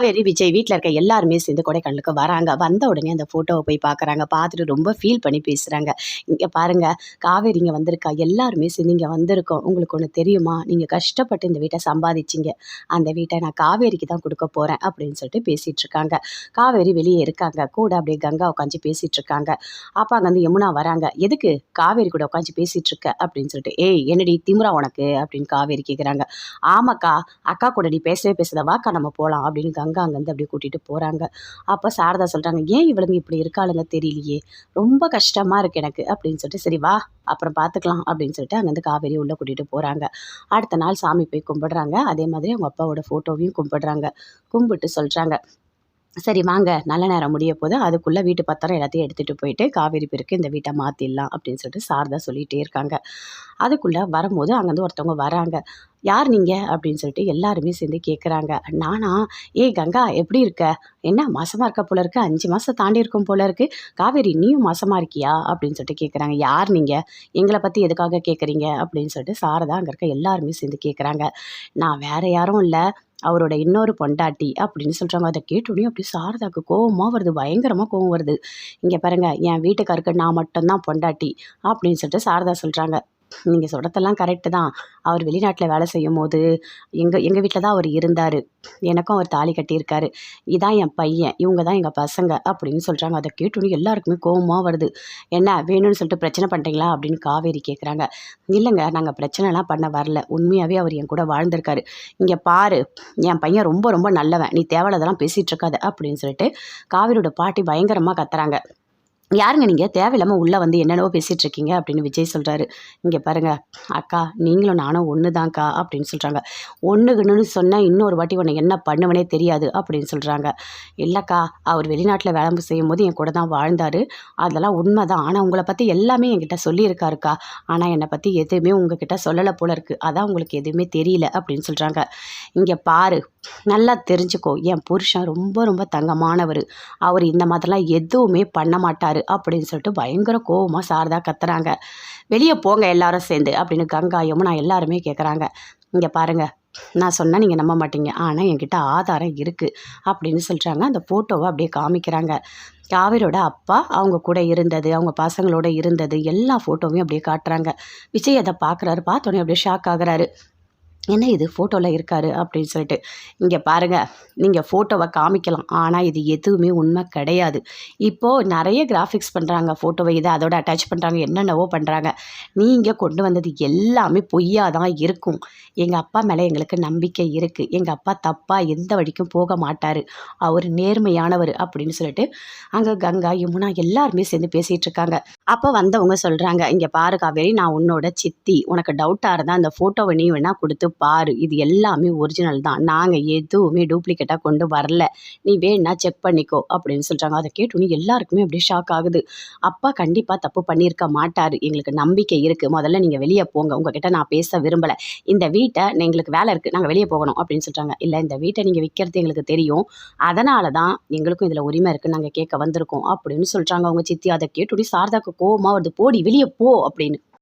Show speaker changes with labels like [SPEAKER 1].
[SPEAKER 1] காவேரி, விஜய் வீட்ல இருக்க எல்லாருமே சேர்ந்து கொடைக்கானலுக்கு வராங்க. வந்த உடனே அந்த ஃபோட்டோவ போய் பார்க்குறாங்க. பார்த்துட்டு ரொம்ப ஃபீல் பண்ணி பேசுறாங்க. "இங்க பாருங்க, காவேரி இங்க வந்திருக்கா. எல்லாருமே சேர்ந்து இங்க வந்திருக்கோம். உங்களுக்கு ஒண்ணு தெரியுமா? நீங்க கஷ்டப்பட்டு இந்த வீட்ட சம்பாதிச்சீங்க. அந்த வீட்ட நான் காவேரிக்கு தான் குடுக்க போறேன்." அப்படின்னு சொல்லிட்டு பேசிட்டு இருக்காங்க. காவேரி வெளியே இருக்காங்க. கூட அப்படியே கங்கா உட்காந்து பேசிட்டு இருக்காங்க. அப்ப அங்க வந்து யமுனா வராங்க. "எதுக்கு காவேரி கூட உட்காந்து பேசிட்டு இருக்க?" அப்படின்னு சொல்லிட்டு. "ஏய் என்னடி திமிரா உனக்கு?" அப்படின்னு காவேரி கேட்குறாங்க. "ஆமாக்கா, அக்கா கூட நீ பேசவே பேசாத. வாக்கா நம்ம போலாம்." அப்படின்னு கங்கா அங்கேருந்து அப்படியே கூட்டிட்டு போறாங்க. அப்ப சாரதா சொல்றாங்க, "ஏன் இவளுங்க இப்படி இருக்காளுங்க தெரியலையே! ரொம்ப கஷ்டமா இருக்கு எனக்கு." அப்படின்னு சொல்லிட்டு, "சரி வா, அப்புறம் பார்த்துக்கலாம்." அப்படின்னு சொல்லிட்டு அங்கேருந்து காவேரி உள்ள கூட்டிட்டு போறாங்க. அடுத்த நாள் சாமி போய் கும்பிடுறாங்க. அதே மாதிரி அவங்க அப்பாவோட ஃபோட்டோவையும் கும்பிடுறாங்க. கும்பிட்டு சொல்றாங்க, "சரி வாங்க, நல்ல நேரம் முடிய போது. அதுக்குள்ள வீட்டு பத்திரம் எல்லாத்தையும் எடுத்துட்டு போயிட்டு காவேரி பேருக்கு இந்த வீட்ட மாத்திடலாம்." அப்படின்னு சொல்லிட்டு சாரதா சொல்லிட்டே இருக்காங்க. அதுக்குள்ள வரும்போது அங்கேருந்து ஒருத்தவங்க வராங்க. "யார் நீங்க?" அப்படின்னு சொல்லிட்டு எல்லாருமே சேர்ந்து கேட்குறாங்க. "நானா? ஏய் கங்கா, எப்படி இருக்க? என்ன மாசமா இருக்க போல இருக்கு. 5 மாசம் தாண்டி இருக்கும் போல இருக்கு. காவேரி நீயும் மாசமா இருக்கியா?" அப்படின்னு சொல்லிட்டு கேட்குறாங்க. "யார் நீங்க? எங்கள பத்தி எதுக்காக கேட்குறீங்க?" அப்படின்னு சொல்லிட்டு சாரதா அங்க இருக்க எல்லாருமே சேர்ந்து கேட்குறாங்க. "நான் வேற யாரும் இல்ல. அவரோட இன்னொரு பொண்டாட்டி." அப்படின்னு சொல்றாங்க. அத கேட்டோனே அப்படியே சாரதாக்கு கோவமா வருது. பயங்கரமா கோவம் வருது. "இங்க பாருங்க, என் வீட்டுக்காருக்கு நான் மட்டும் தான் பொண்டாட்டி." அப்படின்னு சொல்லிட்டு சாரதா சொல்றாங்க. "நீங்க சொல்றதெல்லாம் கரெக்ட்டு தான். அவர் வெளிநாட்ல வேலை செய்யும்போது, எங்க எங்க வீட்ல தான் அவர் இருந்தாரு. எனக்கும் அவர் தாலி கட்டியிருக்காரு. இதான் என் பையன். இவங்க தான் எங்க பசங்க." அப்படின்னு சொல்றாங்க. அத கேட்டோனே எல்லாருக்குமே கோவமா வருது. "என்ன வேணும்னு சொல்லிட்டு பிரச்சனை பண்றீங்களா?" அப்படின்னு காவேரி கேட்குறாங்க. "இல்லங்க, நாங்க பிரச்சனைலாம் பண்ண வரல. உண்மையாவே அவர் என் கூட வாழ்ந்திருக்காரு. இங்க பாரு, என் பையன் ரொம்ப ரொம்ப நல்லவன். நீ தேவையில்லாதெல்லாம் பேசிட்டு இருக்காத." அப்படின்னு சொல்லிட்டு காவேரியோட பாட்டி பயங்கரமா கத்துறாங்க. "யாருங்க நீங்க? தேவையில்லாம உள்ள வந்து என்னென்னவோ பேசிட்டு இருக்கீங்க." அப்படின்னு விஜய் சொல்றாரு. "இங்க பாருங்க அக்கா, நீங்களும் நானும் ஒண்ணு தான்க்கா." அப்படின்னு சொல்றாங்க. "ஒண்ணுக்குன்னு சொன்னா இன்னொரு வாட்டி உன்னை என்ன பண்ணுவேனே தெரியாது." அப்படின்னு சொல்றாங்க. "இல்லக்கா, அவர் வெளிநாட்டுல வேலை செய்யும்போது என் கூட தான் வாழ்ந்தாரு. அதெல்லாம் உண்மைதான். ஆனா உங்கள பத்தி எல்லாமே என்கிட்ட சொல்லியிருக்காருக்கா. ஆனா என்னை பத்தி எதுவுமே உங்ககிட்ட சொல்லல போல இருக்கு. அதான் உங்களுக்கு எதுவுமே தெரியல." அப்படின்னு சொல்றாங்க. "இங்க பாரு, நல்லா தெரிஞ்சுக்கோ. என் புருஷன் ரொம்ப ரொம்ப தங்கமானவரு. அவரு இந்த மாதிரிலாம் எதுவுமே பண்ண மாட்டாரு." அப்படின்னு சொல்லிட்டு பயங்கர கோவமா சாரதா கத்துறாங்க. "வெளிய போங்க எல்லாரும் சேர்ந்து." அப்படின்னு கங்கா, யமுனா எல்லாருமே கேட்குறாங்க. "இங்க பாருங்க, நான் சொன்னா நீங்க நம்ப மாட்டீங்க. ஆனா என்கிட்ட ஆதாரம் இருக்கு." அப்படின்னு சொல்றாங்க. அந்த ஃபோட்டோவ அப்படியே காமிக்கிறாங்க. காவேரியோட அப்பா அவங்க கூட இருந்தது, அவங்க பசங்களோட இருந்தது எல்லா ஃபோட்டோவையும் அப்படியே காட்டுறாங்க. விஜய் அத பார்க்குறாரு. பார்த்தோனே அப்படியே ஷாக் ஆகுறாரு. "என்ன இது ஃபோட்டோல இருக்காரு?" அப்படின்னு சொல்லிட்டு. "இங்க பாருங்க, நீங்க ஃபோட்டோவ காமிக்கலாம். ஆனா இது எதுவுமே உண்மை கிடையாது. இப்போ நெறைய கிராஃபிக்ஸ் பண்றாங்க. ஃபோட்டோவ இத அதோட அட்டாச் பண்றாங்க. என்னென்னவோ பண்றாங்க. நீங்க கொண்டு வந்தது எல்லாமே பொய்யா தான் இருக்கும். எங்க அப்பா மேல எங்களுக்கு நம்பிக்கை இருக்கு. எங்க அப்பா தப்பா எந்த வழிக்கும் போக மாட்டாரு. அவரு நேர்மையானவரு." அப்படின்னு சொல்லிட்டு அங்க கங்கா, யமுனா எல்லாருமே சேர்ந்து பேசிட்டு இருக்காங்க. அப்ப வந்தவங்க சொல்றாங்க, "இங்க பாரு காவேரி, நான் உன்னோட சித்தி. உனக்கு டவுட்டா இருந்தா அந்த ஃபோட்டோவ நீ வேணா குடுத்து பாரு. இது எல்லாமே ஒரிஜினல் தான். நாங்க எதுவுமே டூப்ளிகேட்டா கொண்டு வரல. நீ வேணுனா செக் பண்ணிக்கோ." அப்படின்னு சொல்றாங்க. அத கேட்டோனே எல்லாருக்குமே அப்படியே ஷாக் ஆகுது. "அப்பா கண்டிப்பா தப்பு பண்ணியிருக்க மாட்டாரு. எங்களுக்கு நம்பிக்கை இருக்கு. முதல்ல நீங்க வெளிய போங்க. உங்ககிட்ட நான் பேச விரும்பல. இந்த வீட்ட எங்களுக்கு வேலை இருக்கு. நாங்க வெளிய போகணும்." அப்படின்னு சொல்றாங்க. "இல்ல, இந்த வீட்ட நீங்க விக்கிறது எங்களுக்கு தெரியும். அதனால தான் எங்களுக்கும் இதுல உரிமை இருக்குன்னு நாங்க கேட்க வந்திருக்கோம்." அப்படின்னு சொல்றாங்க அவங்க சித்தி. அத கேட்டோனே சாரதாக்கு கோவமா வருது. "போடி வெளிய போ." அப்படின்னு.